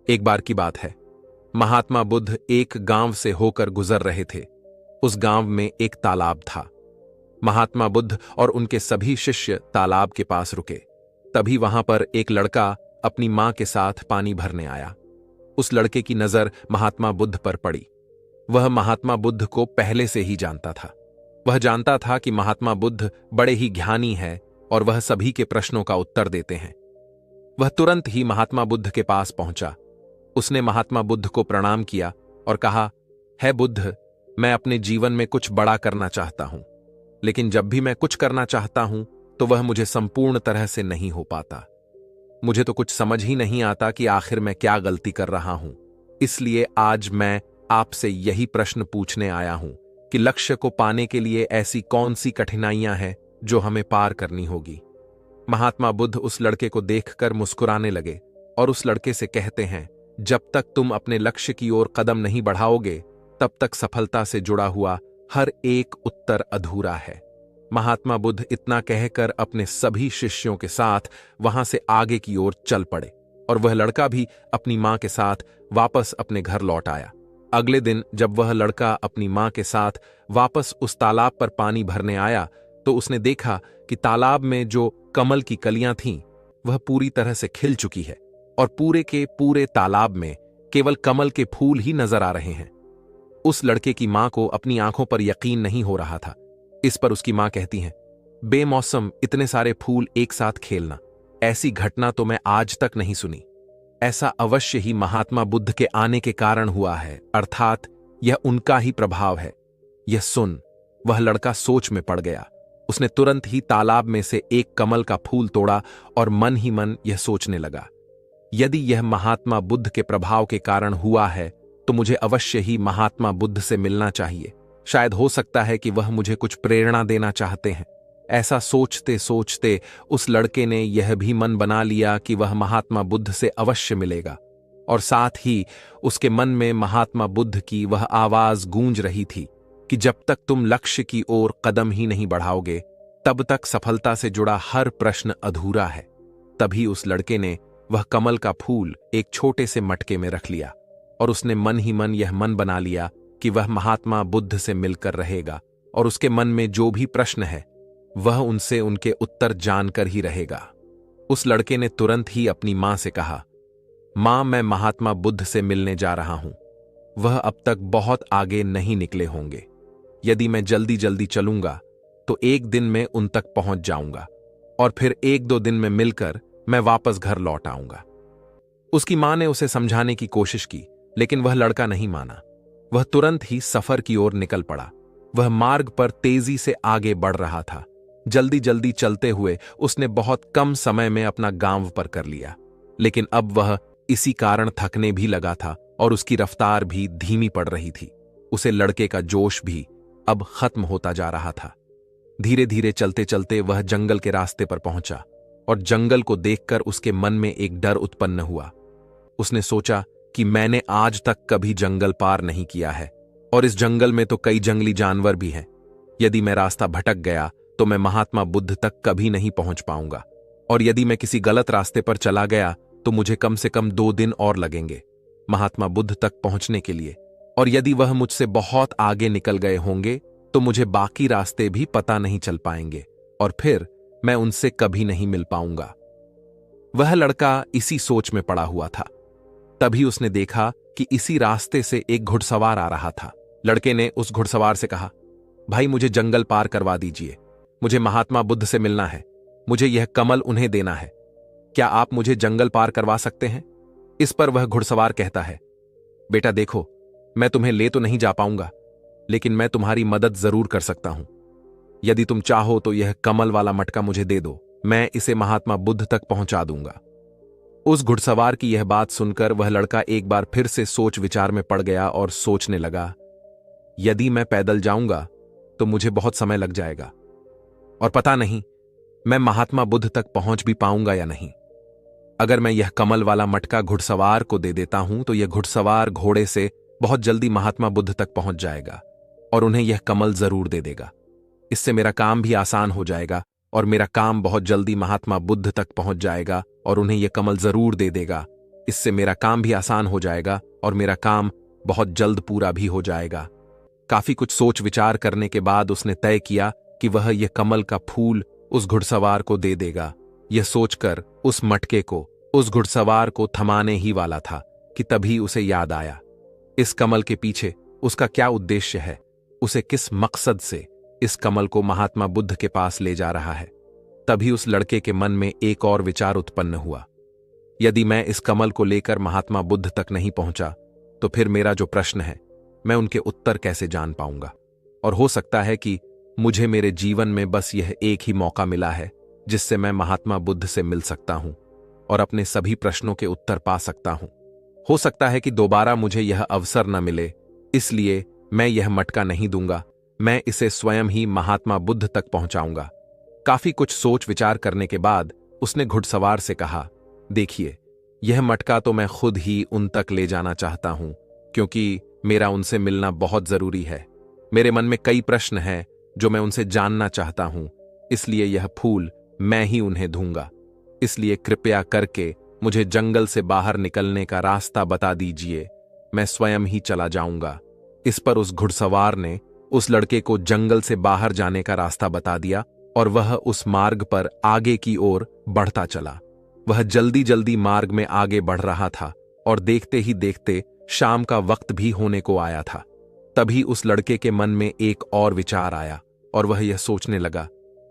एक बार की बात है, महात्मा बुद्ध एक गांव से होकर गुजर रहे थे। उस गांव में एक तालाब था। महात्मा बुद्ध और उनके सभी शिष्य तालाब के पास रुके। तभी वहां पर एक लड़का अपनी मां के साथ पानी भरने आया। उस लड़के की नजर महात्मा बुद्ध पर पड़ी। वह महात्मा बुद्ध को पहले से ही जानता था। वह जानता था कि महात्मा बुद्ध बड़े ही ज्ञानी है और वह सभी के प्रश्नों का उत्तर देते हैं। वह तुरंत ही महात्मा बुद्ध के पास पहुंचा। उसने महात्मा बुद्ध को प्रणाम किया और कहा, है बुद्ध, मैं अपने जीवन में कुछ बड़ा करना चाहता हूं, लेकिन जब भी मैं कुछ करना चाहता हूं तो वह मुझे संपूर्ण तरह से नहीं हो पाता। मुझे तो कुछ समझ ही नहीं आता कि आखिर मैं क्या गलती कर रहा हूं। इसलिए आज मैं आपसे यही प्रश्न पूछने आया हूं कि लक्ष्य को पाने के लिए ऐसी कौन सी कठिनाइयां हैं जो हमें पार करनी होगी। महात्मा बुद्ध उस लड़के को देखकर मुस्कुराने लगे और उस लड़के से कहते हैं, जब तक तुम अपने लक्ष्य की ओर कदम नहीं बढ़ाओगे तब तक सफलता से जुड़ा हुआ हर एक उत्तर अधूरा है। महात्मा बुद्ध इतना कहकर अपने सभी शिष्यों के साथ वहां से आगे की ओर चल पड़े और वह लड़का भी अपनी मां के साथ वापस अपने घर लौट आया। अगले दिन जब वह लड़का अपनी मां के साथ वापस उस तालाब पर पानी भरने आया तो उसने देखा कि तालाब में जो कमल की कलियां थीं वह पूरी तरह से खिल चुकी है और पूरे के पूरे तालाब में केवल कमल के फूल ही नजर आ रहे हैं। उस लड़के की मां को अपनी आंखों पर यकीन नहीं हो रहा था। इस पर उसकी मां कहती हैं, बेमौसम इतने सारे फूल एक साथ खेलना, ऐसी घटना तो मैं आज तक नहीं सुनी। ऐसा अवश्य ही महात्मा बुद्ध के आने के कारण हुआ है, अर्थात यह उनका ही प्रभाव है। यह सुन वह लड़का सोच में पड़ गया। उसने तुरंत ही तालाब में से एक कमल का फूल तोड़ा और मन ही मन यह सोचने लगा, यदि यह महात्मा बुद्ध के प्रभाव के कारण हुआ है तो मुझे अवश्य ही महात्मा बुद्ध से मिलना चाहिए। शायद हो सकता है कि वह मुझे कुछ प्रेरणा देना चाहते हैं। ऐसा सोचते सोचते उस लड़के ने यह भी मन बना लिया कि वह महात्मा बुद्ध से अवश्य मिलेगा और साथ ही उसके मन में महात्मा बुद्ध की वह आवाज गूंज रही थी कि जब तक तुम लक्ष्य की ओर कदम ही नहीं बढ़ाओगे तब तक सफलता से जुड़ा हर प्रश्न अधूरा है। तभी उस लड़के ने वह कमल का फूल एक छोटे से मटके में रख लिया और उसने मन ही मन यह मन बना लिया कि वह महात्मा बुद्ध से मिलकर रहेगा और उसके मन में जो भी प्रश्न है वह उनसे उनके उत्तर जानकर ही रहेगा। उस लड़के ने तुरंत ही अपनी मां से कहा, मां, मैं महात्मा बुद्ध से मिलने जा रहा हूं। वह अब तक बहुत आगे नहीं निकले होंगे। यदि मैं जल्दी जल्दी चलूंगा तो एक दिन में उन तक पहुंच जाऊंगा और फिर एक दो दिन में मिलकर मैं वापस घर लौट आऊंगा। उसकी मां ने उसे समझाने की कोशिश की, लेकिन वह लड़का नहीं माना। वह तुरंत ही सफर की ओर निकल पड़ा। वह मार्ग पर तेजी से आगे बढ़ रहा था। जल्दी जल्दी चलते हुए उसने बहुत कम समय में अपना गांव पर कर लिया, लेकिन अब वह इसी कारण थकने भी लगा था और उसकी रफ्तार भी धीमी पड़ रही थी। उसे लड़के का जोश भी अब खत्म होता जा रहा था। धीरे धीरे चलते चलते वह जंगल के रास्ते पर पहुंचा और जंगल को देखकर उसके मन में एक डर उत्पन्न हुआ। उसने सोचा कि मैंने आज तक कभी जंगल पार नहीं किया है और इस जंगल में तो कई जंगली जानवर भी हैं। यदि मैं रास्ता भटक गया तो मैं महात्मा बुद्ध तक कभी नहीं पहुंच पाऊंगा और यदि मैं किसी गलत रास्ते पर चला गया तो मुझे कम से कम 2 दिन और लगेंगे महात्मा बुद्ध तक पहुंचने के लिए, और यदि वह मुझसे बहुत आगे निकल गए होंगे तो मुझे बाकी रास्ते भी पता नहीं चल पाएंगे और फिर मैं उनसे कभी नहीं मिल पाऊंगा। वह लड़का इसी सोच में पड़ा हुआ था। तभी उसने देखा कि इसी रास्ते से एक घुड़सवार आ रहा था। लड़के ने उस घुड़सवार से कहा, भाई, मुझे जंगल पार करवा दीजिए। मुझे महात्मा बुद्ध से मिलना है। मुझे यह कमल उन्हें देना है। क्या आप मुझे जंगल पार करवा सकते हैं? इस पर वह घुड़सवार कहता है, बेटा देखो, मैं तुम्हें ले तो नहीं जा पाऊंगा, लेकिन मैं तुम्हारी मदद जरूर कर सकता हूं। यदि तुम चाहो तो यह कमल वाला मटका मुझे दे दो, मैं इसे महात्मा बुद्ध तक पहुंचा दूंगा। उस घुड़सवार की यह बात सुनकर वह लड़का एक बार फिर से सोच विचार में पड़ गया और सोचने लगा, यदि मैं पैदल जाऊंगा तो मुझे बहुत समय लग जाएगा और पता नहीं मैं महात्मा बुद्ध तक पहुंच भी पाऊंगा या नहीं। अगर मैं यह कमल वाला मटका घुड़सवार को दे देता हूं तो यह घुड़सवार घोड़े से बहुत जल्दी महात्मा बुद्ध तक पहुंच जाएगा और उन्हें यह कमल जरूर दे देगा। इससे मेरा काम भी आसान हो जाएगा और मेरा काम बहुत जल्दी महात्मा बुद्ध तक पहुंच जाएगा और उन्हें यह कमल जरूर दे देगा। इससे मेरा काम भी आसान हो जाएगा और मेरा काम बहुत जल्द पूरा भी हो जाएगा। काफी कुछ सोच विचार करने के बाद उसने तय किया कि वह यह कमल का फूल उस घुड़सवार को दे देगा। यह सोचकर उस मटके को उस घुड़सवार को थमाने ही वाला था कि तभी उसे याद आया, इस कमल के पीछे उसका क्या उद्देश्य है, उसे किस मकसद से इस कमल को महात्मा बुद्ध के पास ले जा रहा है। तभी उस लड़के के मन में एक और विचार उत्पन्न हुआ, यदि मैं इस कमल को लेकर महात्मा बुद्ध तक नहीं पहुंचा तो फिर मेरा जो प्रश्न है मैं उनके उत्तर कैसे जान पाऊंगा। और हो सकता है कि मुझे मेरे जीवन में बस यह एक ही मौका मिला है जिससे मैं महात्मा बुद्ध से मिल सकता हूं और अपने सभी प्रश्नों के उत्तर पा सकता हूं। हो सकता है कि दोबारा मुझे यह अवसर न मिले, इसलिए मैं यह मटका नहीं दूंगा, मैं इसे स्वयं ही महात्मा बुद्ध तक पहुंचाऊंगा। काफी कुछ सोच विचार करने के बाद उसने घुड़सवार से कहा, देखिए, यह मटका तो मैं खुद ही उन तक ले जाना चाहता हूं, क्योंकि मेरा उनसे मिलना बहुत जरूरी है। मेरे मन में कई प्रश्न हैं जो मैं उनसे जानना चाहता हूं, इसलिए यह फूल मैं ही उन्हें दूंगा। इसलिए कृपया करके मुझे जंगल से बाहर निकलने का रास्ता बता दीजिए, मैं स्वयं ही चला जाऊंगा। इस पर उस घुड़सवार ने उस लड़के को जंगल से बाहर जाने का रास्ता बता दिया और वह उस मार्ग पर आगे की ओर बढ़ता चला। वह जल्दी जल्दी मार्ग में आगे बढ़ रहा था और देखते ही देखते शाम का वक्त भी होने को आया था। तभी उस लड़के के मन में एक और विचार आया और वह यह सोचने लगा,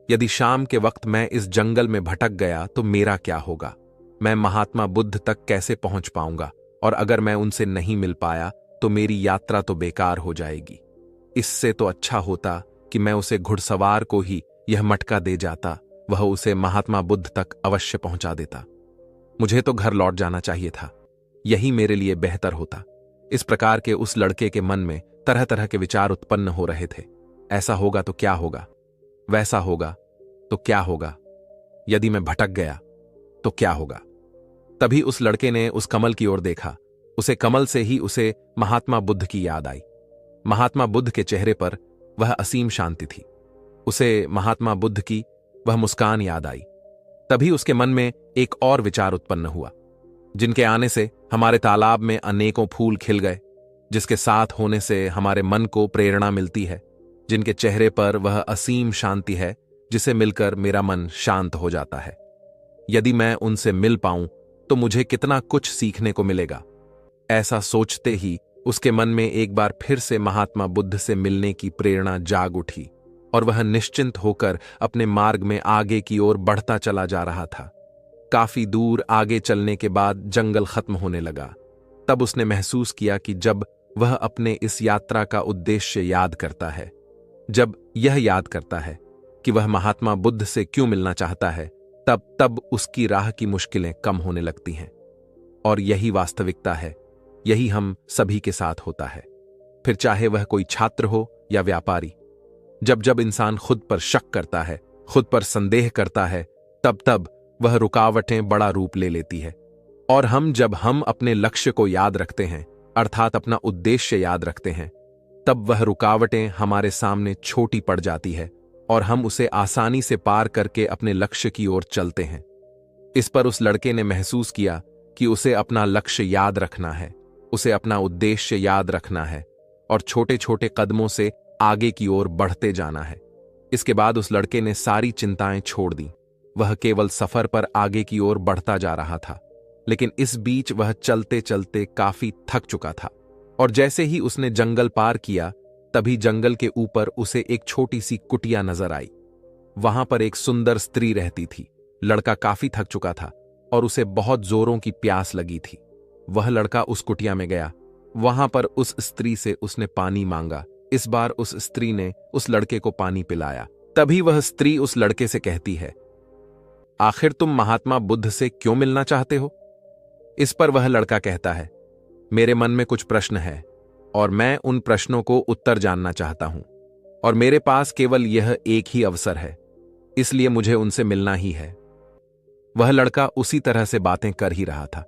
यदि शाम के वक्त मैं इस जंगल में भटक गया तो मेरा क्या होगा, मैं महात्मा बुद्ध तक कैसे पहुंच पाऊंगा, और अगर मैं उनसे नहीं मिल पाया तो मेरी यात्रा तो बेकार हो जाएगी। इससे तो अच्छा होता कि मैं उसे घुड़सवार को ही यह मटका दे जाता, वह उसे महात्मा बुद्ध तक अवश्य पहुंचा देता। मुझे तो घर लौट जाना चाहिए था, यही मेरे लिए बेहतर होता। इस प्रकार के उस लड़के के मन में तरह तरह के विचार उत्पन्न हो रहे थे। ऐसा होगा तो क्या होगा, वैसा होगा तो क्या होगा, यदि मैं भटक गया तो क्या होगा। तभी उस लड़के ने उस कमल की ओर देखा। उसे कमल से ही उसे महात्मा बुद्ध की याद आई। महात्मा बुद्ध के चेहरे पर वह असीम शांति थी। उसे महात्मा बुद्ध की वह मुस्कान याद आई। तभी उसके मन में एक और विचार उत्पन्न हुआ, जिनके आने से हमारे तालाब में अनेकों फूल खिल गए, जिसके साथ होने से हमारे मन को प्रेरणा मिलती है, जिनके चेहरे पर वह असीम शांति है जिसे मिलकर मेरा मन शांत हो जाता है। यदि मैं उनसे मिल पाऊं तो मुझे कितना कुछ सीखने को मिलेगा। ऐसा सोचते ही उसके मन में एक बार फिर से महात्मा बुद्ध से मिलने की प्रेरणा जाग उठी और वह निश्चिंत होकर अपने मार्ग में आगे की ओर बढ़ता चला जा रहा था। काफी दूर आगे चलने के बाद जंगल खत्म होने लगा। तब उसने महसूस किया कि जब वह अपने इस यात्रा का उद्देश्य याद करता है, जब यह याद करता है कि वह महात्मा बुद्ध से क्यों मिलना चाहता है, तब उसकी राह की मुश्किलें कम होने लगती हैं। और यही वास्तविकता है, यही हम सभी के साथ होता है, फिर चाहे वह कोई छात्र हो या व्यापारी। जब जब इंसान खुद पर शक करता है, खुद पर संदेह करता है, तब वह रुकावटें बड़ा रूप ले लेती है। और जब हम अपने लक्ष्य को याद रखते हैं, अर्थात अपना उद्देश्य याद रखते हैं, तब वह रुकावटें हमारे सामने छोटी पड़ जाती है और हम उसे आसानी से पार करके अपने लक्ष्य की ओर चलते हैं। इस पर उस लड़के ने महसूस किया कि उसे अपना लक्ष्य याद रखना है, उसे अपना उद्देश्य याद रखना है और छोटे छोटे कदमों से आगे की ओर बढ़ते जाना है। इसके बाद उस लड़के ने सारी चिंताएं छोड़ दी। वह केवल सफर पर आगे की ओर बढ़ता जा रहा था, लेकिन इस बीच वह चलते चलते काफी थक चुका था। और जैसे ही उसने जंगल पार किया, तभी जंगल के ऊपर उसे एक छोटी सी कुटिया नजर आई। वहां पर एक सुंदर स्त्री रहती थी। लड़का काफी थक चुका था और उसे बहुत जोरों की प्यास लगी थी। वह लड़का उस कुटिया में गया। वहां पर उस स्त्री से उसने पानी मांगा। इस बार उस स्त्री ने उस लड़के को पानी पिलाया। तभी वह स्त्री उस लड़के से कहती है, आखिर तुम महात्मा बुद्ध से क्यों मिलना चाहते हो? इस पर वह लड़का कहता है, मेरे मन में कुछ प्रश्न है और मैं उन प्रश्नों को उत्तर जानना चाहता हूं, और मेरे पास केवल यह एक ही अवसर है, इसलिए मुझे उनसे मिलना ही है। वह लड़का उसी तरह से बातें कर ही रहा था।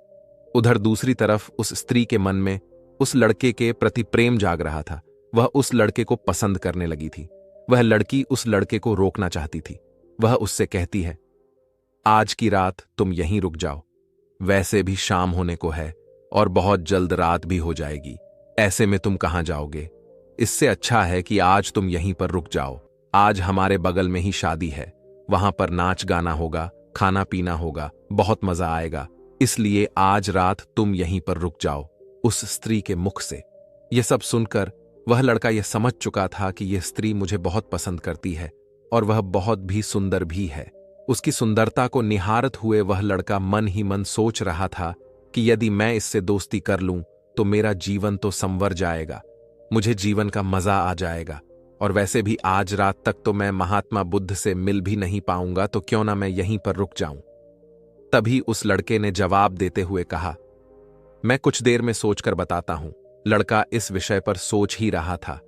उधर दूसरी तरफ उस स्त्री के मन में उस लड़के के प्रति प्रेम जाग रहा था। वह उस लड़के को पसंद करने लगी थी। वह लड़की उस लड़के को रोकना चाहती थी। वह उससे कहती है, आज की रात तुम यहीं रुक जाओ, वैसे भी शाम होने को है और बहुत जल्द रात भी हो जाएगी। ऐसे में तुम कहाँ जाओगे? इससे अच्छा है कि आज तुम यहीं पर रुक जाओ। आज हमारे बगल में ही शादी है, वहां पर नाच गाना होगा, खाना पीना होगा, बहुत मजा आएगा। इसलिए आज रात तुम यहीं पर रुक जाओ। उस स्त्री के मुख से यह सब सुनकर वह लड़का यह समझ चुका था कि यह स्त्री मुझे बहुत पसंद करती है और वह बहुत भी सुंदर भी है। उसकी सुंदरता को निहारत हुए वह लड़का मन ही मन सोच रहा था कि यदि मैं इससे दोस्ती कर लूं तो मेरा जीवन तो संवर जाएगा, मुझे जीवन का मजा आ जाएगा। और वैसे भी आज रात तक तो मैं महात्मा बुद्ध से मिल भी नहीं पाऊंगा, तो क्यों ना मैं यहीं पर रुक जाऊं। तभी उस लड़के ने जवाब देते हुए कहा, मैं कुछ देर में सोचकर बताता हूं। लड़का इस विषय पर सोच ही रहा था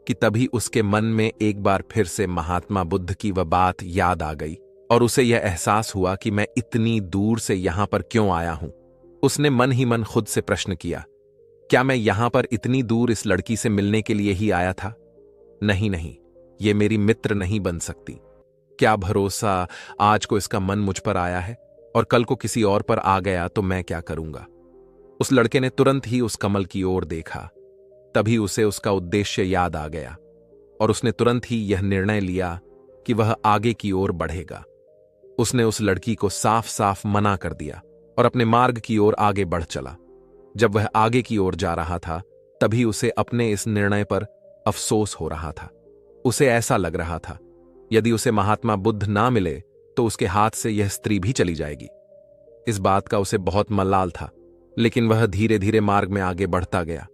कि तभी उसके मन में एक बार फिर से महात्मा बुद्ध की वह बात याद आ गई और उसे यह एहसास हुआ कि मैं इतनी दूर से यहां पर क्यों आया हूं। उसने मन ही मन खुद से प्रश्न किया, क्या मैं यहां पर इतनी दूर इस लड़की से मिलने के लिए ही आया था? नहीं नहीं, ये मेरी मित्र नहीं बन सकती। क्या भरोसा आज को इसका मन मुझ पर आया है और कल को किसी और पर आ गया तो मैं क्या करूंगा। उस लड़के ने तुरंत ही उस कमल की ओर देखा। तभी उसे उसका उद्देश्य याद आ गया और उसने तुरंत ही यह निर्णय लिया कि वह आगे की ओर बढ़ेगा। उसने उस लड़की को साफ साफ मना कर दिया और अपने मार्ग की ओर आगे बढ़ चला। जब वह आगे की ओर जा रहा था तभी उसे अपने इस निर्णय पर अफसोस हो रहा था। उसे ऐसा लग रहा था यदि उसे महात्मा बुद्ध ना मिले तो उसके हाथ से यह स्त्री भी चली जाएगी। इस बात का उसे बहुत मलाल था, लेकिन वह धीरे धीरे मार्ग में आगे बढ़ता गया।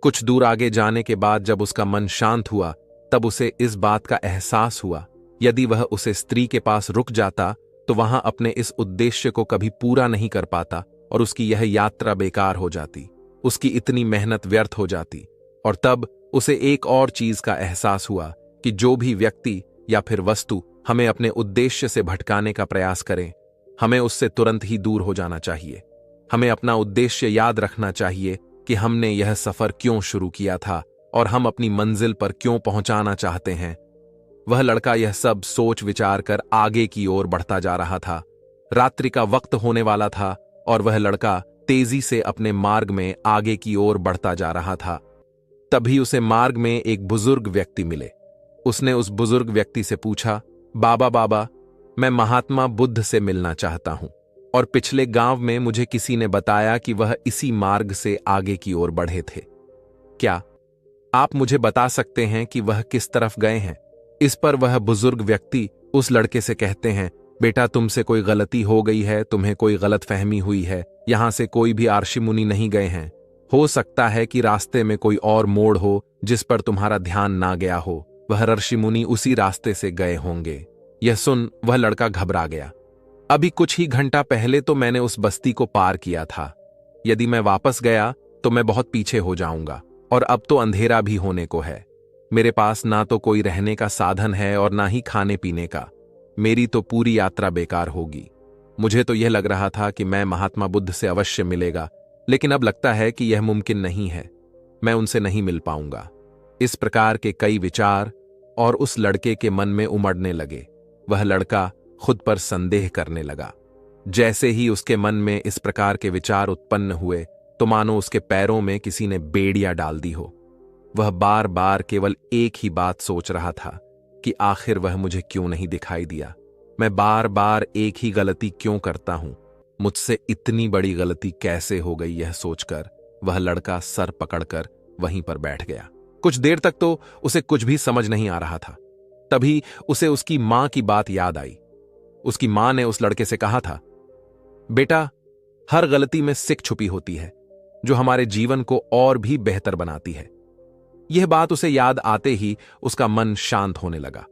कुछ दूर आगे जाने के बाद जब उसका मन शांत हुआ तब उसे इस बात का एहसास हुआ यदि वह उसे स्त्री के पास रुक जाता तो वहां अपने इस उद्देश्य को कभी पूरा नहीं कर पाता और उसकी यह यात्रा बेकार हो जाती, उसकी इतनी मेहनत व्यर्थ हो जाती। और तब उसे एक और चीज का एहसास हुआ कि जो भी व्यक्ति या फिर वस्तु हमें अपने उद्देश्य से भटकाने का प्रयास करें, हमें उससे तुरंत ही दूर हो जाना चाहिए। हमें अपना उद्देश्य याद रखना चाहिए कि हमने यह सफर क्यों शुरू किया था और हम अपनी मंजिल पर क्यों पहुंचाना चाहते हैं। वह लड़का यह सब सोच विचार कर आगे की ओर बढ़ता जा रहा था। रात्रि का वक्त होने वाला था और वह लड़का तेजी से अपने मार्ग में आगे की ओर बढ़ता जा रहा था। तभी उसे मार्ग में एक बुजुर्ग व्यक्ति मिले। उसने उस बुजुर्ग व्यक्ति से पूछा, बाबा बाबा, मैं महात्मा बुद्ध से मिलना चाहता हूं और पिछले गांव में मुझे किसी ने बताया कि वह इसी मार्ग से आगे की ओर बढ़े थे। क्या आप मुझे बता सकते हैं कि वह किस तरफ गए हैं? इस पर वह बुजुर्ग व्यक्ति उस लड़के से कहते हैं, बेटा तुमसे कोई गलती हो गई है, तुम्हें कोई गलतफहमी हुई है। यहां से कोई भी ऋषि मुनि नहीं गए हैं। हो सकता है कि रास्ते में कोई और मोड़ हो जिस पर तुम्हारा ध्यान ना गया हो। वह ऋषि मुनि उसी रास्ते से गए होंगे। यह सुन वह लड़का घबरा गया। अभी कुछ ही घंटा पहले तो मैंने उस बस्ती को पार किया था। यदि मैं वापस गया तो मैं बहुत पीछे हो जाऊंगा और अब तो अंधेरा भी होने को है। मेरे पास ना तो कोई रहने का साधन है और ना ही खाने पीने का। मेरी तो पूरी यात्रा बेकार होगी। मुझे तो यह लग रहा था कि मैं महात्मा बुद्ध से अवश्य मिलेगा, लेकिन अब लगता है कि यह मुमकिन नहीं है। मैं उनसे नहीं मिल पाऊंगा। इस प्रकार के कई विचार और उस लड़के के मन में उमड़ने लगे। वह लड़का खुद पर संदेह करने लगा। जैसे ही उसके मन में इस प्रकार के विचार उत्पन्न हुए तो मानो उसके पैरों में किसी ने बेड़ियां डाल दी हो। वह बार बार केवल एक ही बात सोच रहा था कि आखिर वह मुझे क्यों नहीं दिखाई दिया। मैं बार बार एक ही गलती क्यों करता हूं? मुझसे इतनी बड़ी गलती कैसे हो गई? यह सोचकर वह लड़का सर पकड़कर वहीं पर बैठ गया। कुछ देर तक तो उसे कुछ भी समझ नहीं आ रहा था। तभी उसे उसकी मां की बात याद आई। उसकी मां ने उस लड़के से कहा था, बेटा, हर गलती में सीख छुपी होती है जो हमारे जीवन को और भी बेहतर बनाती है। यह बात उसे याद आते ही उसका मन शांत होने लगा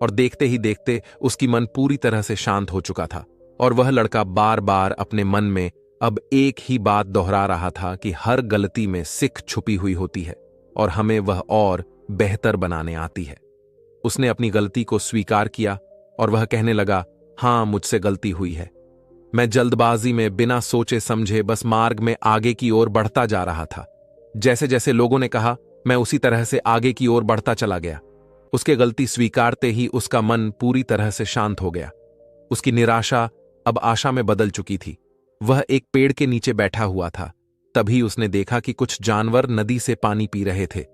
और देखते ही देखते उसकी मन पूरी तरह से शांत हो चुका था और वह लड़का बार बार अपने मन में अब एक ही बात दोहरा रहा था कि हर गलती में सीख छुपी हुई होती है और हमें वह और बेहतर बनाने आती है। उसने अपनी गलती को स्वीकार किया और वह कहने लगा, हां, मुझसे गलती हुई है। मैं जल्दबाजी में बिना सोचे समझे बस मार्ग में आगे की ओर बढ़ता जा रहा था। जैसे जैसे लोगों ने कहा मैं उसी तरह से आगे की ओर बढ़ता चला गया। उसके गलती स्वीकारते ही उसका मन पूरी तरह से शांत हो गया। उसकी निराशा अब आशा में बदल चुकी थी। वह एक पेड़ के नीचे बैठा हुआ था। तभी उसने देखा कि कुछ जानवर नदी से पानी पी रहे थे।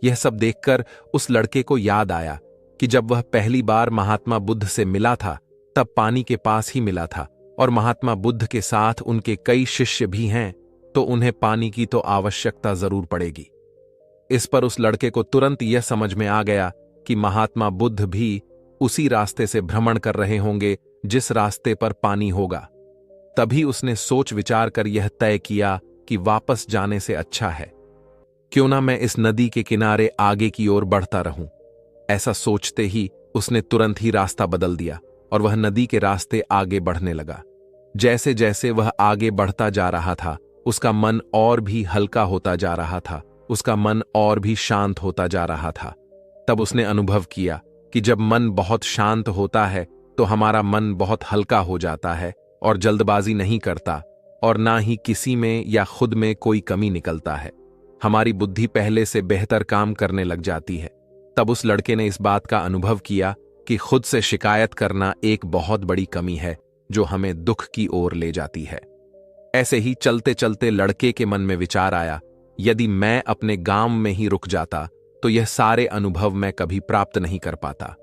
यह सब देखकर उस लड़के को याद आया कि जब वह पहली बार महात्मा बुद्ध से मिला था तब पानी के पास ही मिला था, और महात्मा बुद्ध के साथ उनके कई शिष्य भी हैं, तो उन्हें पानी की तो आवश्यकता जरूर पड़ेगी। इस पर उस लड़के को तुरंत यह समझ में आ गया कि महात्मा बुद्ध भी उसी रास्ते से भ्रमण कर रहे होंगे जिस रास्ते पर पानी होगा। तभी उसने सोच विचार कर यह तय किया कि वापस जाने से अच्छा है क्यों ना मैं इस नदी के किनारे आगे की ओर बढ़ता रहूं। ऐसा सोचते ही उसने तुरंत ही रास्ता बदल दिया और वह नदी के रास्ते आगे बढ़ने लगा। जैसे जैसे वह आगे बढ़ता जा रहा था, उसका मन और भी हल्का होता जा रहा था, उसका मन और भी शांत होता जा रहा था। तब उसने अनुभव किया कि जब मन बहुत शांत होता है तो हमारा मन बहुत हल्का हो जाता है और जल्दबाजी नहीं करता, और ना ही किसी में या खुद में कोई कमी निकलता है। हमारी बुद्धि पहले से बेहतर काम करने लग जाती है। तब उस लड़के ने इस बात का अनुभव किया कि खुद से शिकायत करना एक बहुत बड़ी कमी है जो हमें दुख की ओर ले जाती है। ऐसे ही चलते चलते लड़के के मन में विचार आया, यदि मैं अपने गांव में ही रुक जाता तो यह सारे अनुभव मैं कभी प्राप्त नहीं कर पाता।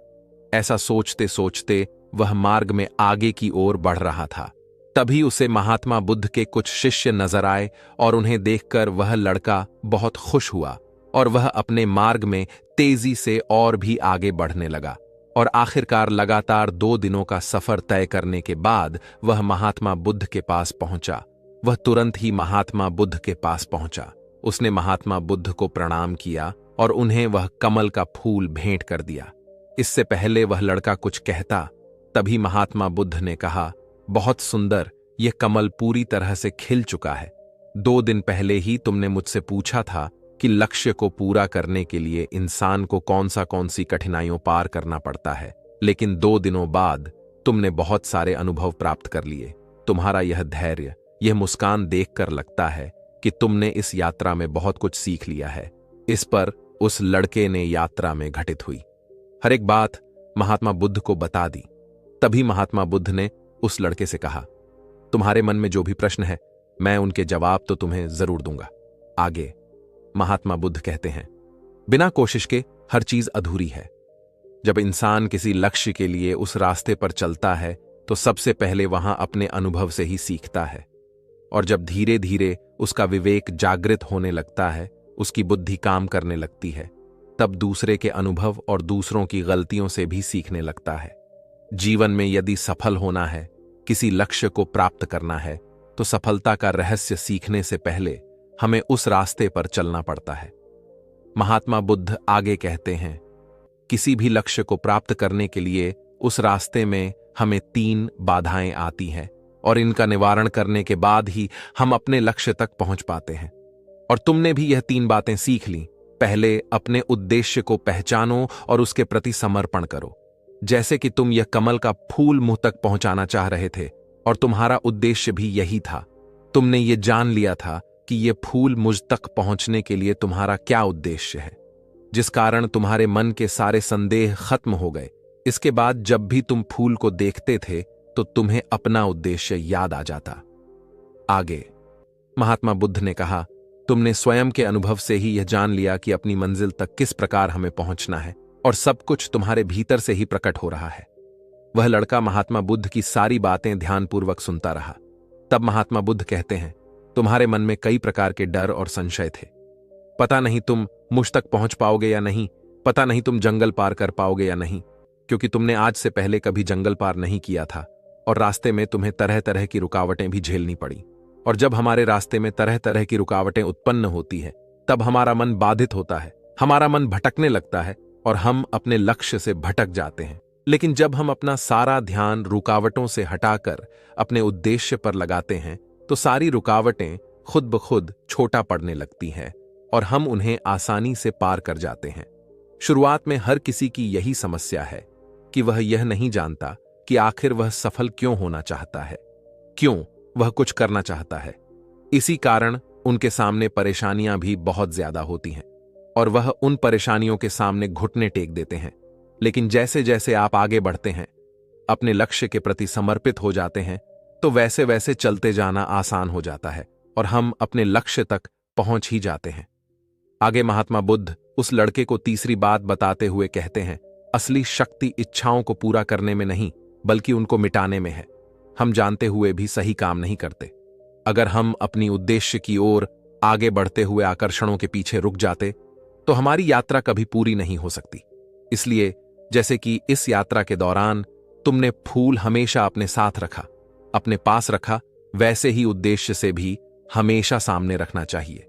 ऐसा सोचते सोचते वह मार्ग में आगे की ओर बढ़ रहा था। तभी उसे महात्मा बुद्ध के कुछ शिष्य नजर आए और उन्हें देखकर वह लड़का बहुत खुश हुआ और वह अपने मार्ग में तेजी से और भी आगे बढ़ने लगा, और आखिरकार लगातार 2 दिनों का सफर तय करने के बाद वह महात्मा बुद्ध के पास पहुंचा। वह तुरंत ही महात्मा बुद्ध के पास पहुंचा। उसने महात्मा बुद्ध को प्रणाम किया और उन्हें वह कमल का फूल भेंट कर दिया। इससे पहले वह लड़का कुछ कहता, तभी महात्मा बुद्ध ने कहा, बहुत सुंदर, यह कमल पूरी तरह से खिल चुका है। 2 दिन पहले ही तुमने मुझसे पूछा था कि लक्ष्य को पूरा करने के लिए इंसान को कौन सी कठिनाइयों पार करना पड़ता है, लेकिन 2 दिनों बाद तुमने बहुत सारे अनुभव प्राप्त कर लिए। तुम्हारा यह धैर्य, यह मुस्कान देखकर लगता है कि तुमने इस यात्रा में बहुत कुछ सीख लिया है। इस पर उस लड़के ने यात्रा में घटित हुई हर एक बात महात्मा बुद्ध को बता दी। तभी महात्मा बुद्ध ने उस लड़के से कहा, तुम्हारे मन में जो भी प्रश्न है मैं उनके जवाब तो तुम्हें जरूर दूंगा। आगे महात्मा बुद्ध कहते हैं, बिना कोशिश के हर चीज अधूरी है। जब इंसान किसी लक्ष्य के लिए उस रास्ते पर चलता है तो सबसे पहले वहां अपने अनुभव से ही सीखता है, और जब धीरे धीरे उसका विवेक जागृत होने लगता है, उसकी बुद्धि काम करने लगती है, तब दूसरे के अनुभव और दूसरों की गलतियों से भी सीखने लगता है। जीवन में यदि सफल होना है, किसी लक्ष्य को प्राप्त करना है, तो सफलता का रहस्य सीखने से पहले हमें उस रास्ते पर चलना पड़ता है। महात्मा बुद्ध आगे कहते हैं, किसी भी लक्ष्य को प्राप्त करने के लिए उस रास्ते में हमें 3 बाधाएं आती हैं, और इनका निवारण करने के बाद ही हम अपने लक्ष्य तक पहुंच पाते हैं। और तुमने भी यह 3 बातें सीख ली। पहले अपने उद्देश्य को पहचानो और उसके प्रति समर्पण करो। जैसे कि तुम यह कमल का फूल मुंह तक पहुंचाना चाह रहे थे, और तुम्हारा उद्देश्य भी यही था। तुमने ये जान लिया था कि यह फूल मुझ तक पहुंचने के लिए तुम्हारा क्या उद्देश्य है, जिस कारण तुम्हारे मन के सारे संदेह खत्म हो गए। इसके बाद जब भी तुम फूल को देखते थे तो तुम्हें अपना उद्देश्य याद आ जाता। आगे महात्मा बुद्ध ने कहा, तुमने स्वयं के अनुभव से ही यह जान लिया कि अपनी मंजिल तक किस प्रकार हमें पहुंचना है, और सब कुछ तुम्हारे भीतर से ही प्रकट हो रहा है। वह लड़का महात्मा बुद्ध की सारी बातें ध्यानपूर्वक सुनता रहा। तब महात्मा बुद्ध कहते हैं, तुम्हारे मन में कई प्रकार के डर और संशय थे। पता नहीं तुम मुझ तक पहुंच पाओगे या नहीं, पता नहीं तुम जंगल पार कर पाओगे या नहीं, क्योंकि तुमने आज से पहले कभी जंगल पार नहीं किया था, और रास्ते में तुम्हें तरह तरह की रुकावटें भी झेलनी पड़ी। और जब हमारे रास्ते में तरह तरह की रुकावटें उत्पन्न होती है, तब हमारा मन बाधित होता है, हमारा मन भटकने लगता है और हम अपने लक्ष्य से भटक जाते हैं। लेकिन जब हम अपना सारा ध्यान रुकावटों से हटाकर अपने उद्देश्य पर लगाते हैं, तो सारी रुकावटें खुद ब खुद छोटा पड़ने लगती हैं और हम उन्हें आसानी से पार कर जाते हैं। शुरुआत में हर किसी की यही समस्या है कि वह यह नहीं जानता कि आखिर वह सफल क्यों होना चाहता है, क्यों वह कुछ करना चाहता है। इसी कारण उनके सामने परेशानियां भी बहुत ज्यादा होती हैं और वह उन परेशानियों के सामने घुटने टेक देते हैं। लेकिन जैसे जैसे आप आगे बढ़ते हैं, अपने लक्ष्य के प्रति समर्पित हो जाते हैं, तो वैसे वैसे चलते जाना आसान हो जाता है और हम अपने लक्ष्य तक पहुंच ही जाते हैं। आगे महात्मा बुद्ध उस लड़के को तीसरी बात बताते हुए कहते हैं, असली शक्ति इच्छाओं को पूरा करने में नहीं बल्कि उनको मिटाने में है। हम जानते हुए भी सही काम नहीं करते। अगर हम अपनी उद्देश्य की ओर आगे बढ़ते हुए आकर्षणों के पीछे रुक जाते तो हमारी यात्रा कभी पूरी नहीं हो सकती। इसलिए जैसे कि इस यात्रा के दौरान तुमने फूल हमेशा अपने साथ रखा, अपने पास रखा, वैसे ही उद्देश्य से भी हमेशा सामने रखना चाहिए।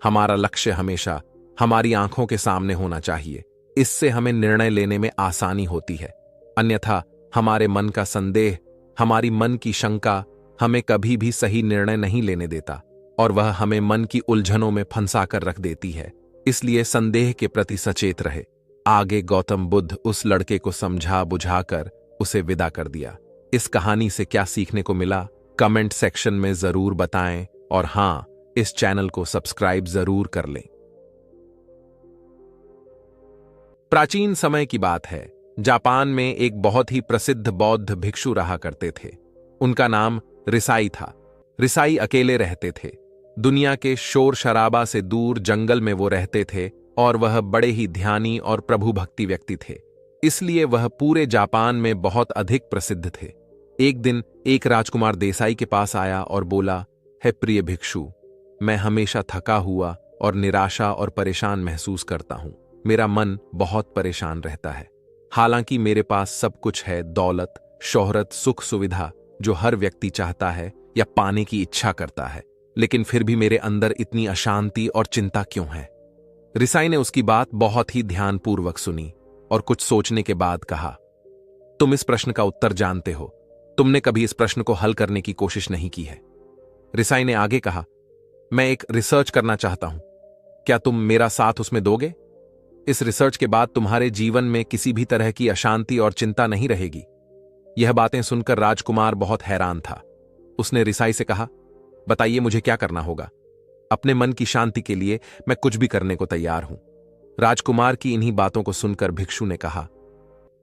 हमारा लक्ष्य हमेशा हमारी आंखों के सामने होना चाहिए। इससे हमें निर्णय लेने में आसानी होती है। अन्यथा हमारे मन का संदेह, हमारी मन की शंका हमें कभी भी सही निर्णय नहीं लेने देता और वह हमें मन की उलझनों में फंसा कर रख देती है। इसलिए संदेह के प्रति सचेत रहे। आगे गौतम बुद्ध उस लड़के को समझा बुझाकर उसे विदा कर दिया। इस कहानी से क्या सीखने को मिला, कमेंट सेक्शन में जरूर बताएं और हां, इस चैनल को सब्सक्राइब जरूर कर लें। प्राचीन समय की बात है। जापान में एक बहुत ही प्रसिद्ध बौद्ध भिक्षु रहा करते थे। उनका नाम रिसाई था। रिसाई अकेले रहते थे। दुनिया के शोर शराबा से दूर जंगल में वो रहते थे और वह बड़े ही ध्यानी और प्रभु भक्ति व्यक्ति थे। इसलिए वह पूरे जापान में बहुत अधिक प्रसिद्ध थे। एक दिन एक राजकुमार देसाई के पास आया और बोला, हे प्रिय भिक्षु, मैं हमेशा थका हुआ और निराशा और परेशान महसूस करता हूं। मेरा मन बहुत परेशान रहता है। हालांकि मेरे पास सब कुछ है, दौलत, शोहरत, सुख सुविधा जो हर व्यक्ति चाहता है या पाने की इच्छा करता है, लेकिन फिर भी मेरे अंदर इतनी अशांति और चिंता क्यों है? रिसाई ने उसकी बात बहुत ही ध्यानपूर्वक सुनी और कुछ सोचने के बाद कहा, तुम इस प्रश्न का उत्तर जानते हो। तुमने कभी इस प्रश्न को हल करने की कोशिश नहीं की है। रिसाई ने आगे कहा, मैं एक रिसर्च करना चाहता हूं। क्या तुम मेरा साथ उसमें दोगे? इस रिसर्च के बाद तुम्हारे जीवन में किसी भी तरह की अशांति और चिंता नहीं रहेगी। यह बातें सुनकर राजकुमार बहुत हैरान था। उसने रिसाई से कहा, बताइए मुझे क्या करना होगा? अपने मन की शांति के लिए मैं कुछ भी करने को तैयार हूं। राजकुमार की इन्हीं बातों को सुनकर भिक्षु ने कहा,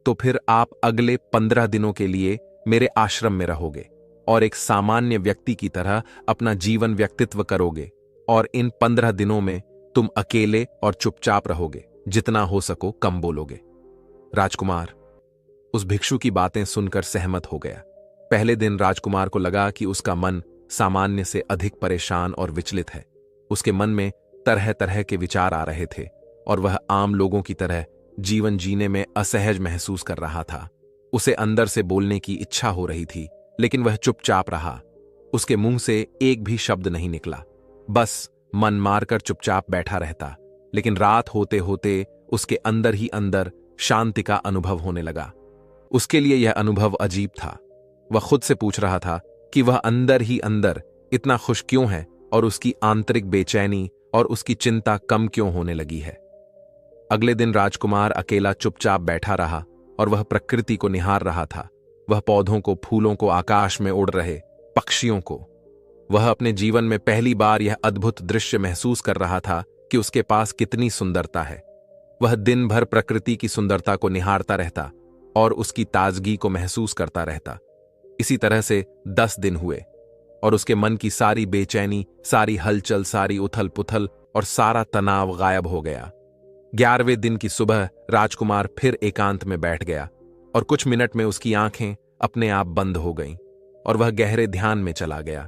तो फिर आप अगले 15 दिनों के लिए मेरे आश्रम में रहोगे और एक सामान्य व्यक्ति की तरह अपना जीवन व्यक्तित्व करोगे और इन 15 दिनों में तुम अकेले और चुपचाप रहोगे, जितना हो सको कम बोलोगे। राजकुमार उस भिक्षु की बातें सुनकर सहमत हो गया। पहले दिन राजकुमार को लगा कि उसका मन सामान्य से अधिक परेशान और विचलित है। उसके मन में तरह तरह के विचार आ रहे थे और वह आम लोगों की तरह जीवन जीने में असहज महसूस कर रहा था। उसे अंदर से बोलने की इच्छा हो रही थी, लेकिन वह चुपचाप रहा। उसके मुंह से एक भी शब्द नहीं निकला, बस मन मारकर चुपचाप बैठा रहता। लेकिन रात होते होते उसके अंदर ही अंदर शांति का अनुभव होने लगा। उसके लिए यह अनुभव अजीब था। वह खुद से पूछ रहा था कि वह अंदर ही अंदर इतना खुश क्यों है और उसकी आंतरिक बेचैनी और उसकी चिंता कम क्यों होने लगी है। अगले दिन राजकुमार अकेला चुपचाप बैठा रहा और वह प्रकृति को निहार रहा था। वह पौधों को, फूलों को, आकाश में उड़ रहे पक्षियों को। वह अपने जीवन में पहली बार यह अद्भुत दृश्य महसूस कर रहा था कि उसके पास कितनी सुंदरता है। वह दिन भर प्रकृति की सुंदरता को निहारता रहता और उसकी ताजगी को महसूस करता रहता। इसी तरह से 10 दिन हुए और उसके मन की सारी बेचैनी, सारी हलचल, सारी उथल पुथल और सारा तनाव गायब हो गया। 11वें दिन की सुबह राजकुमार फिर एकांत में बैठ गया और कुछ मिनट में उसकी आंखें अपने आप बंद हो गईं और वह गहरे ध्यान में चला गया।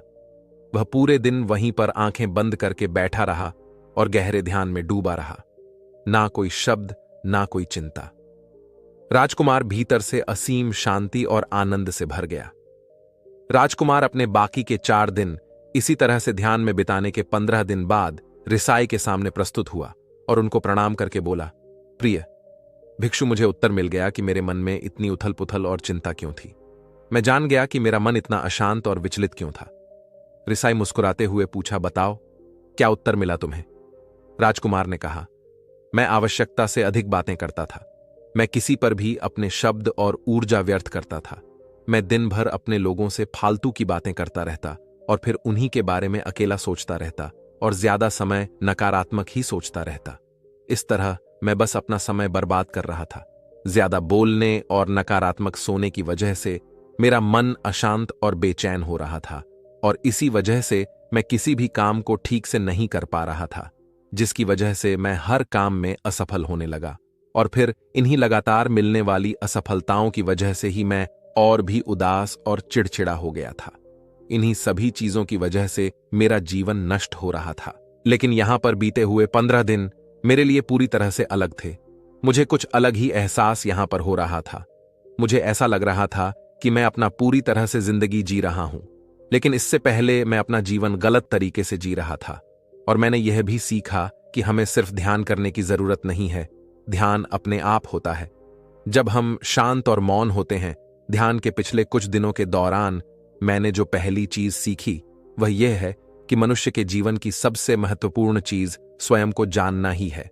वह पूरे दिन वहीं पर आंखें बंद करके बैठा रहा और गहरे ध्यान में डूबा रहा। ना कोई शब्द, ना कोई चिंता। राजकुमार भीतर से असीम शांति और आनंद से भर गया। राजकुमार अपने बाकी के 4 दिन इसी तरह से ध्यान में बिताने के 15 दिन बाद रिसाई के सामने प्रस्तुत हुआ और उनको प्रणाम करके बोला, प्रिय भिक्षु, मुझे उत्तर मिल गया कि मेरे मन में इतनी उथल पुथल और चिंता क्यों थी। मैं जान गया कि मेरा मन इतना अशांत और विचलित क्यों था। रिसाई मुस्कुराते हुए पूछा, बताओ क्या उत्तर मिला तुम्हें? राजकुमार ने कहा, मैं आवश्यकता से अधिक बातें करता था। मैं किसी पर भी अपने शब्द और ऊर्जा व्यर्थ करता था। मैं दिन भर अपने लोगों से फालतू की बातें करता रहता और फिर उन्हीं के बारे में अकेला सोचता रहता और ज्यादा समय नकारात्मक ही सोचता रहता। इस तरह मैं बस अपना समय बर्बाद कर रहा था। ज्यादा बोलने और नकारात्मक सोने की वजह से मेरा मन अशांत और बेचैन हो रहा था और इसी वजह से मैं किसी भी काम को ठीक से नहीं कर पा रहा था, जिसकी वजह से मैं हर काम में असफल होने लगा। और फिर इन्हीं लगातार मिलने वाली असफलताओं की वजह से ही मैं और भी उदास और चिड़चिड़ा हो गया था। इन्हीं सभी चीजों की वजह से मेरा जीवन नष्ट हो रहा था। लेकिन यहां पर बीते हुए 15 दिन मेरे लिए पूरी तरह से अलग थे। मुझे कुछ अलग ही एहसास यहां पर हो रहा था। मुझे ऐसा लग रहा था कि मैं अपना पूरी तरह से जिंदगी जी रहा हूं, लेकिन इससे पहले मैं अपना जीवन गलत तरीके से जी रहा था। और मैंने यह भी सीखा कि हमें सिर्फ ध्यान करने की जरूरत नहीं है, ध्यान अपने आप होता है। जब हम शांत और मौन होते हैं, ध्यान के पिछले कुछ दिनों के दौरान मैंने जो पहली चीज सीखी वह यह है कि मनुष्य के जीवन की सबसे महत्वपूर्ण चीज स्वयं को जानना ही है।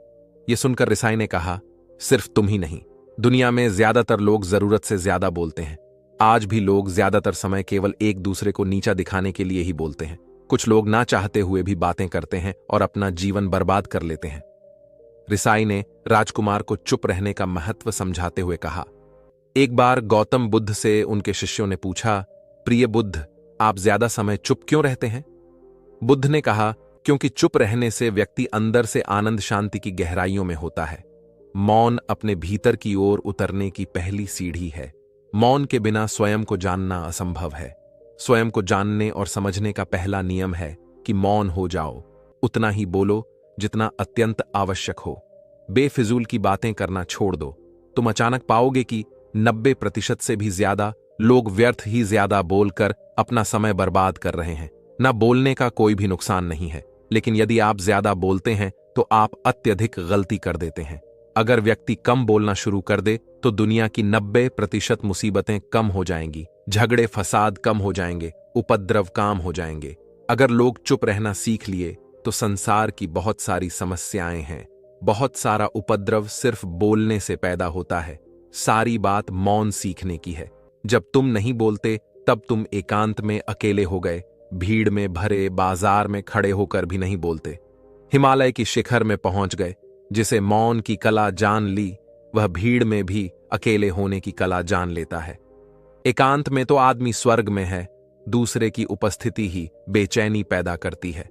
यह सुनकर रिसाई ने कहा, सिर्फ तुम ही नहीं, दुनिया में ज्यादातर लोग जरूरत से ज्यादा बोलते हैं। आज भी लोग ज्यादातर समय केवल एक दूसरे को नीचा दिखाने के लिए ही बोलते हैं। कुछ लोग ना चाहते हुए भी बातें करते हैं और अपना जीवन बर्बाद कर लेते हैं। रिसाई ने राजकुमार को चुप रहने का महत्व समझाते हुए कहा, एक बार गौतम बुद्ध से उनके शिष्यों ने पूछा, प्रिय बुद्ध, आप ज्यादा समय चुप क्यों रहते हैं? बुद्ध ने कहा, क्योंकि चुप रहने से व्यक्ति अंदर से आनंद शांति की गहराइयों में होता है। मौन अपने भीतर की ओर उतरने की पहली सीढ़ी है। मौन के बिना स्वयं को जानना असंभव है। स्वयं को जानने और समझने का पहला नियम है कि मौन हो जाओ, उतना ही बोलो जितना अत्यंत आवश्यक हो। बेफिजूल की बातें करना छोड़ दो। तुम अचानक पाओगे कि 90% से भी ज्यादा लोग व्यर्थ ही ज्यादा बोलकर अपना समय बर्बाद कर रहे हैं। ना बोलने का कोई भी नुकसान नहीं है, लेकिन यदि आप ज्यादा बोलते हैं तो आप अत्यधिक गलती कर देते हैं। अगर व्यक्ति कम बोलना शुरू कर दे तो दुनिया की 90% मुसीबतें कम हो जाएंगी, झगड़े फसाद कम हो जाएंगे, उपद्रव काम हो जाएंगे। अगर लोग चुप रहना सीख लिए तो संसार की बहुत सारी समस्याएं हैं। बहुत सारा उपद्रव सिर्फ बोलने से पैदा होता है। सारी बात मौन सीखने की है। जब तुम नहीं बोलते तब तुम एकांत में अकेले हो गए, भीड़ में भरे बाजार में खड़े होकर भी नहीं बोलते। हिमालय की शिखर में पहुंच गए। जिसे मौन की कला जान ली, वह भीड़ में भी अकेले होने की कला जान लेता है। एकांत में तो आदमी स्वर्ग में है, दूसरे की उपस्थिति ही बेचैनी पैदा करती है।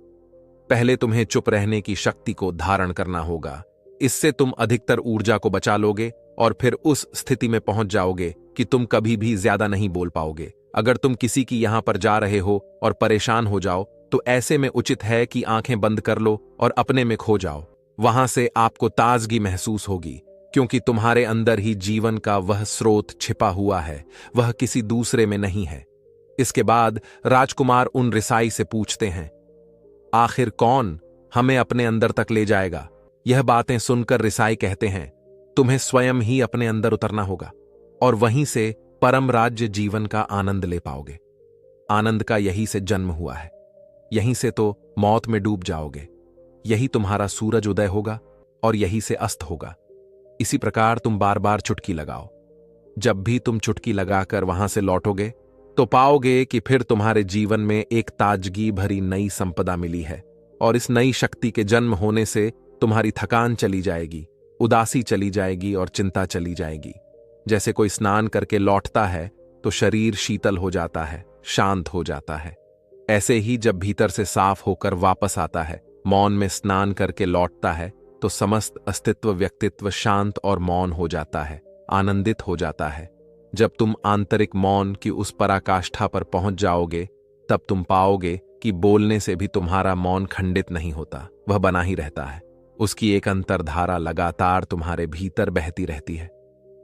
पहले तुम्हें चुप रहने की शक्ति को धारण करना होगा। इससे तुम अधिकतर ऊर्जा को बचा लोगे और फिर उस स्थिति में पहुंच जाओगे कि तुम कभी भी ज्यादा नहीं बोल पाओगे। अगर तुम किसी की यहां पर जा रहे हो और परेशान हो जाओ तो ऐसे में उचित है कि आंखें बंद कर लो और अपने में खो जाओ। वहां से आपको ताजगी महसूस होगी, क्योंकि तुम्हारे अंदर ही जीवन का वह स्रोत छिपा हुआ है, वह किसी दूसरे में नहीं है। इसके बाद राजकुमार उन रिसाई से पूछते हैं, आखिर कौन हमें अपने अंदर तक ले जाएगा? यह बातें सुनकर रिसाई कहते हैं, तुम्हें स्वयं ही अपने अंदर उतरना होगा और वहीं से परम राज्य जीवन का आनंद ले पाओगे। आनंद का यही से जन्म हुआ है, यहीं से तो मौत में डूब जाओगे। यही तुम्हारा सूरज उदय होगा और यही से अस्त होगा। इसी प्रकार तुम बार बार चुटकी लगाओ। जब भी तुम चुटकी लगाकर वहां से लौटोगे तो पाओगे कि फिर तुम्हारे जीवन में एक ताजगी भरी नई संपदा मिली है और इस नई शक्ति के जन्म होने से तुम्हारी थकान चली जाएगी, उदासी चली जाएगी और चिंता चली जाएगी। जैसे कोई स्नान करके लौटता है तो शरीर शीतल हो जाता है, शांत हो जाता है। ऐसे ही जब भीतर से साफ होकर वापस आता है, मौन में स्नान करके लौटता है, तो समस्त अस्तित्व व्यक्तित्व शांत और मौन हो जाता है, आनंदित हो जाता है। जब तुम आंतरिक मौन की उस पराकाष्ठा पर पहुंच जाओगे तब तुम पाओगे कि बोलने से भी तुम्हारा मौन खंडित नहीं होता, वह बना ही रहता है। उसकी एक अंतर्धारा लगातार तुम्हारे भीतर बहती रहती है।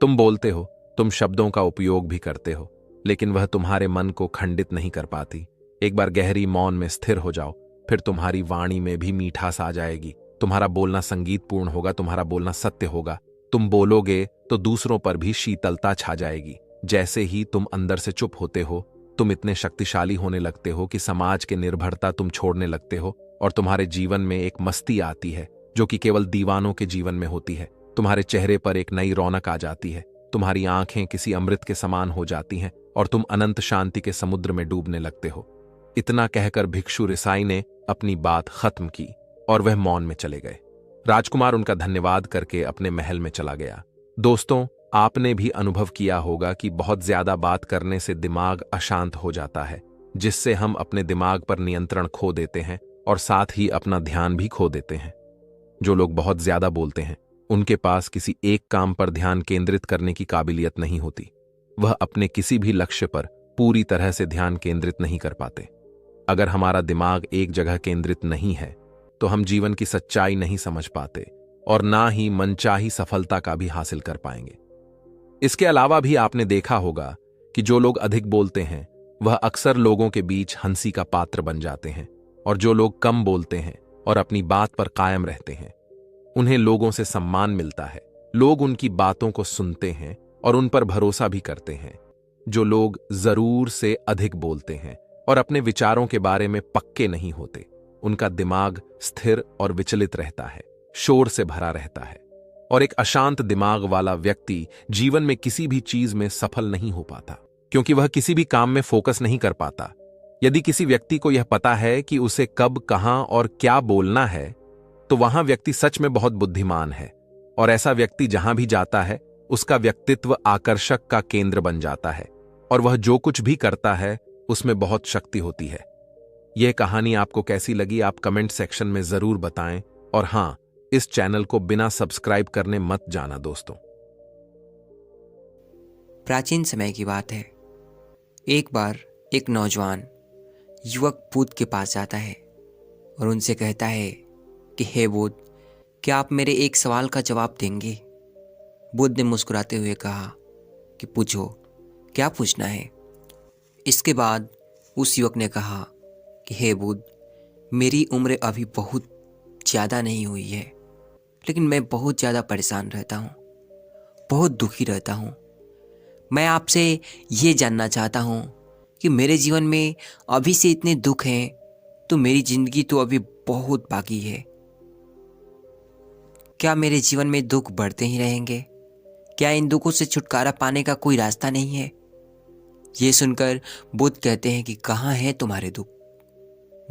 तुम बोलते हो, तुम शब्दों का उपयोग भी करते हो, लेकिन वह तुम्हारे मन को खंडित नहीं कर पाती। एक बार गहरी मौन में स्थिर हो जाओ, फिर तुम्हारी वाणी में भी मीठास आ जाएगी। तुम्हारा बोलना संगीतपूर्ण होगा, तुम्हारा बोलना सत्य होगा। तुम बोलोगे तो दूसरों पर भी शीतलता छा जाएगी। जैसे ही तुम अंदर से चुप होते हो, तुम इतने शक्तिशाली होने लगते हो कि समाज के निर्भरता तुम छोड़ने लगते हो और तुम्हारे जीवन में एक मस्ती आती है जो कि केवल दीवानों के जीवन में होती है। तुम्हारे चेहरे पर एक नई रौनक आ जाती है, तुम्हारी आंखें किसी अमृत के समान हो जाती हैं और तुम अनंत शांति के समुद्र में डूबने लगते हो। इतना कहकर भिक्षु रिसाई ने अपनी बात खत्म की और वह मौन में चले गए। राजकुमार उनका धन्यवाद करके अपने महल में चला गया। दोस्तों, आपने भी अनुभव किया होगा कि बहुत ज्यादा बात करने से दिमाग अशांत हो जाता है, जिससे हम अपने दिमाग पर नियंत्रण खो देते हैं और साथ ही अपना ध्यान भी खो देते हैं। जो लोग बहुत ज्यादा बोलते हैं, उनके पास किसी एक काम पर ध्यान केंद्रित करने की काबिलियत नहीं होती। वह अपने किसी भी लक्ष्य पर पूरी तरह से ध्यान केंद्रित नहीं कर पाते। अगर हमारा दिमाग एक जगह केंद्रित नहीं है, तो हम जीवन की सच्चाई नहीं समझ पाते और ना ही मनचाही सफलता का भी हासिल कर पाएंगे। इसके अलावा भी आपने देखा होगा कि जो लोग अधिक बोलते हैं, वह अक्सर लोगों के बीच हंसी का पात्र बन जाते हैं, और जो लोग कम बोलते हैं और अपनी बात पर कायम रहते हैं, उन्हें लोगों से सम्मान मिलता है। लोग उनकी बातों को सुनते हैं और उन पर भरोसा भी करते हैं। जो लोग जरूर से अधिक बोलते हैं और अपने विचारों के बारे में पक्के नहीं होते, उनका दिमाग स्थिर और विचलित रहता है, शोर से भरा रहता है, और एक अशांत दिमाग वाला व्यक्ति जीवन में किसी भी चीज में सफल नहीं हो पाता, क्योंकि वह किसी भी काम में फोकस नहीं कर पाता। यदि किसी व्यक्ति को यह पता है कि उसे कब, कहां और क्या बोलना है, तो वहां व्यक्ति सच में बहुत बुद्धिमान है, और ऐसा व्यक्ति जहां भी जाता है, उसका व्यक्तित्व आकर्षक का केंद्र बन जाता है, और वह जो कुछ भी करता है उसमें बहुत शक्ति होती है। यह कहानी आपको कैसी लगी, आप कमेंट सेक्शन में जरूर बताएं, और हां, इस चैनल को बिना सब्सक्राइब करने मत जाना दोस्तों। प्राचीन समय की बात है। एक बार एक नौजवान युवक बुद्ध के पास जाता है और उनसे कहता है कि हे बुद्ध, क्या आप मेरे एक सवाल का जवाब देंगे? बुद्ध ने मुस्कुराते हुए कहा कि पूछो, क्या पूछना है? इसके बाद उस युवक ने कहा कि हे बुद्ध, मेरी उम्र अभी बहुत ज़्यादा नहीं हुई है, लेकिन मैं बहुत ज़्यादा परेशान रहता हूँ, बहुत दुखी रहता हूँ। मैं आपसे ये जानना चाहता हूँ कि मेरे जीवन में अभी से इतने दुख हैं, तो मेरी ज़िंदगी तो अभी बहुत बाकी है। क्या मेरे जीवन में दुख बढ़ते ही रहेंगे? क्या इन दुखों से छुटकारा पाने का कोई रास्ता नहीं है? ये सुनकर बुद्ध कहते हैं कि कहाँ हैं तुम्हारे दुख?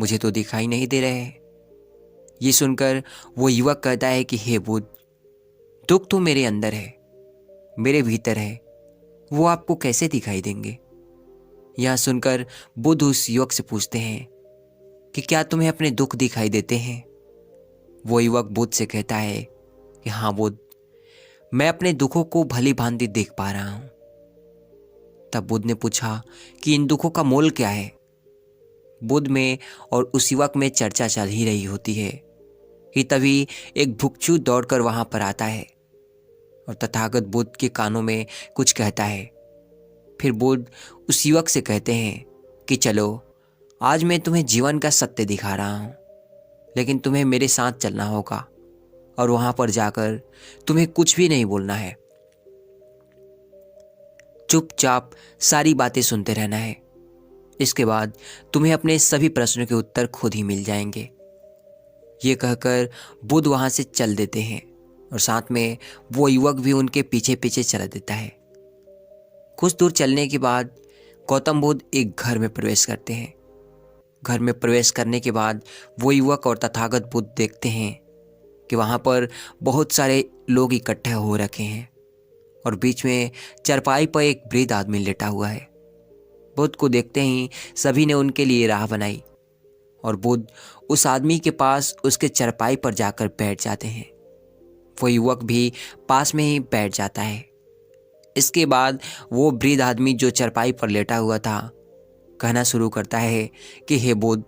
मुझे तो दिखाई नहीं दे रहे हैं। ये सुनकर वो युवक कहता है कि हे बुद्ध, दुख तो मेरे अंदर है, मेरे भीतर है, वो आपको कैसे दिखाई देंगे? यह सुनकर बुद्ध उस युवक से पूछते हैं कि क्या तुम्हें अपने दुख दिखाई देते हैं? वो युवक बुद्ध से कहता है कि हाँ बुद्ध, मैं अपने दुखों को भली भांति देख पा रहा हूं। तब बुद्ध ने पूछा कि इन दुखों का मोल क्या है? बुद्ध में और उस युवक में चर्चा चल ही रही होती है कि तभी एक भिक्षु दौड़कर वहां पर आता है और तथागत बुद्ध के कानों में कुछ कहता है। फिर बुद्ध उस युवक से कहते हैं कि चलो, आज मैं तुम्हें जीवन का सत्य दिखा रहा हूं, लेकिन तुम्हें मेरे साथ चलना होगा और वहां पर जाकर तुम्हें कुछ भी नहीं बोलना है। चुपचाप सारी बातें सुनते रहना है। इसके बाद तुम्हें अपने सभी प्रश्नों के उत्तर खुद ही मिल जाएंगे। ये कहकर बुद्ध वहां से चल देते हैं और साथ में वो युवक भी उनके पीछे पीछे चला देता है। कुछ दूर चलने के बाद गौतम बुद्ध एक घर में प्रवेश करते हैं। घर में प्रवेश करने के बाद वो युवक और तथागत बुद्ध देखते हैं कि वहाँ पर बहुत सारे लोग इकट्ठे हो रखे हैं और बीच में चारपाई पर एक वृद्ध आदमी लेटा हुआ है। बुद्ध को देखते ही सभी ने उनके लिए राह बनाई और बुद्ध उस आदमी के पास उसके चारपाई पर जाकर बैठ जाते हैं। वो युवक भी पास में ही बैठ जाता है। इसके बाद वो वृद्ध आदमी जो चारपाई पर लेटा हुआ था कहना शुरू करता है कि हे बुद्ध,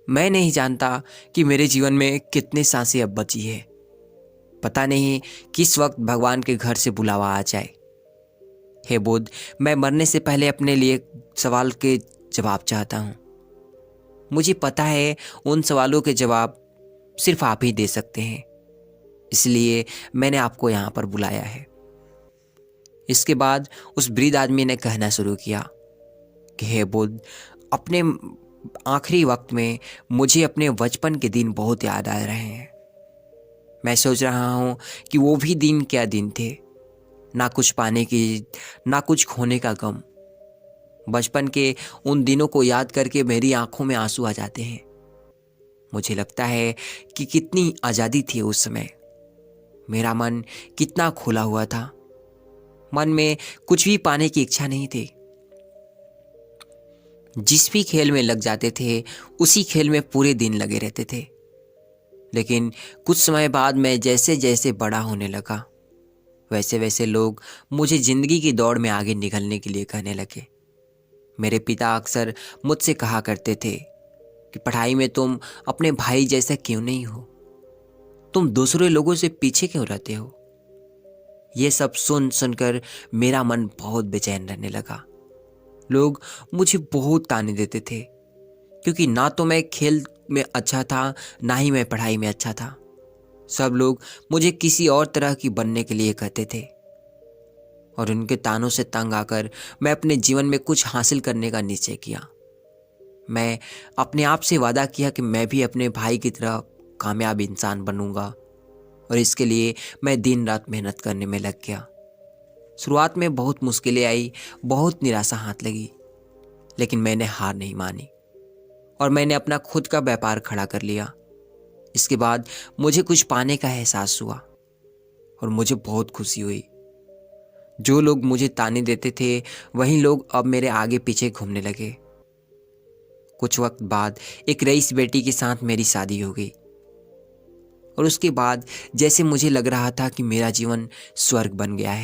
मैं नहीं जानता कि मेरे जीवन में कितने सांसें अब बची है। पता नहीं किस वक्त भगवान के घर से बुलावा आ जाए। हे बुद्ध, मैं मरने से पहले अपने लिए सवाल के जवाब चाहता हूँ। मुझे पता है उन सवालों के जवाब सिर्फ आप ही दे सकते हैं, इसलिए मैंने आपको यहाँ पर बुलाया है। इसके बाद उस वृद्ध आदमी ने कहना शुरू किया कि हे बुद्ध, अपने आखिरी वक्त में मुझे अपने बचपन के दिन बहुत याद आ रहे हैं। मैं सोच रहा हूँ कि वो भी दिन क्या दिन थे, ना कुछ पाने की, ना कुछ खोने का गम। बचपन के उन दिनों को याद करके मेरी आंखों में आंसू आ जाते हैं। मुझे लगता है कि कितनी आज़ादी थी उस समय। मेरा मन कितना खुला हुआ था। मन में कुछ भी पाने की इच्छा नहीं थी। जिस भी खेल में लग जाते थे उसी खेल में पूरे दिन लगे रहते थे। लेकिन कुछ समय बाद मैं जैसे जैसे बड़ा होने लगा वैसे वैसे लोग मुझे जिंदगी की दौड़ में आगे निकलने के लिए कहने लगे। मेरे पिता अक्सर मुझसे कहा करते थे कि पढ़ाई में तुम अपने भाई जैसा क्यों नहीं हो, तुम दूसरे लोगों से पीछे क्यों रहते हो। ये सब सुन सुनकर मेरा मन बहुत बेचैन रहने लगा। लोग मुझे बहुत ताने देते थे क्योंकि ना तो मैं खेल में अच्छा था ना ही मैं पढ़ाई में अच्छा था। सब लोग मुझे किसी और तरह की बनने के लिए कहते थे और उनके तानों से तंग आकर मैं अपने जीवन में कुछ हासिल करने का निश्चय किया। मैं अपने आप से वादा किया कि मैं भी अपने भाई की तरह कामयाब इंसान बनूंगा और इसके लिए मैं दिन रात मेहनत करने में लग गया। शुरुआत में बहुत मुश्किलें आई, बहुत निराशा हाथ लगी, लेकिन मैंने हार नहीं मानी और मैंने अपना खुद का व्यापार खड़ा कर लिया। इसके बाद मुझे कुछ पाने का एहसास हुआ और मुझे बहुत खुशी हुई। जो लोग मुझे ताने देते थे वही लोग अब मेरे आगे पीछे घूमने लगे। कुछ वक्त बाद एक रईस बेटी के साथ मेरी शादी हो गई और उसके बाद जैसे मुझे लग रहा था कि मेरा जीवन स्वर्ग बन गया है।